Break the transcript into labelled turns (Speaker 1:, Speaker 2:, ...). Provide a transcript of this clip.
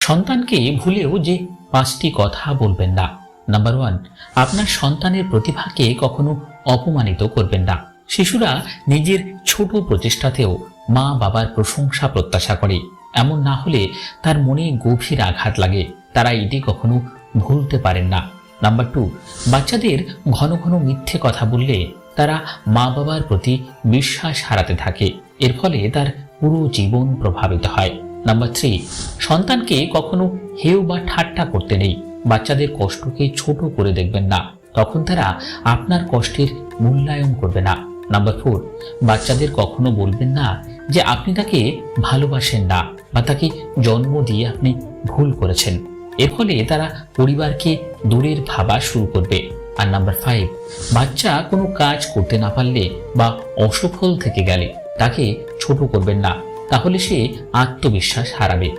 Speaker 1: সন্তানকে ভুলেও যে 5টি কথা বলবেন না। নাম্বার 1, আপনার সন্তানের প্রতিভাকে কখনো অপমানিত করবেন না। শিশুরা নিজের ছোট প্রচেষ্টাতেও মা বাবার প্রশংসা প্রত্যাশা করে। এমন না হলে তার মনে গভীর আঘাত লাগে। তারা এটি কখনো ভুলতে পারেন না। নাম্বার 2, বাচ্চাদের ঘন ঘন মিথ্যে কথা বললে তারা মা বাবার প্রতি বিশ্বাস হারাতে থাকে। এর ফলে তার পুরো জীবন প্রভাবিত হয়। নাম্বার 3, সন্তানকে কখনো হেয় বা ঠাট্টা করতে নেই। বাচ্চাদের কষ্টকে ছোট করে দেখবেন না, তখন তারা আপনার কষ্টের মূল্যায়ন করবে না। নাম্বার 4, বাচ্চাদের কখনো বলবেন না যে আপনি তাকে ভালোবাসেন না বা তাকে জন্ম দিয়ে আপনি ভুল করেছেন। এর ফলে তারা পরিবারকে দূরের ভাবা শুরু করবে। আর নাম্বার 5, বাচ্চা কোনো কাজ করতে না পারলে বা অসফল থেকে গেলে তাকে ছোট করবেন না, তাহলে সে আত্মবিশ্বাস হারাবে।